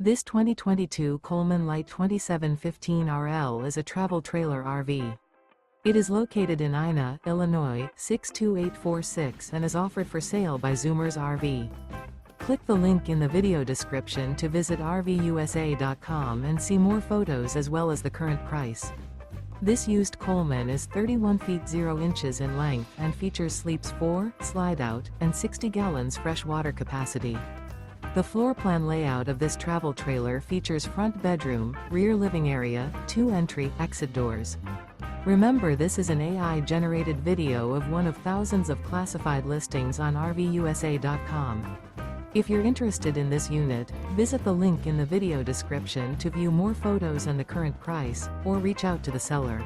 This 2022 Coleman Light 2715RL is a travel trailer RV. It is located in Ina, Illinois, 62846 and is offered for sale by Zoomers RV. Click the link in the video description to visit RVUSA.com and see more photos as well as the current price. This used Coleman is 31 feet 0 inches in length and features sleeps 4, Slideout, and 60 gallons fresh water capacity. The floor plan layout of this travel trailer features front bedroom, rear living area, 2 entry/exit doors. Remember, this is an AI-generated video of one of thousands of classified listings on RVUSA.com. If you're interested in this unit, visit the link in the video description to view more photos and the current price, or reach out to the seller.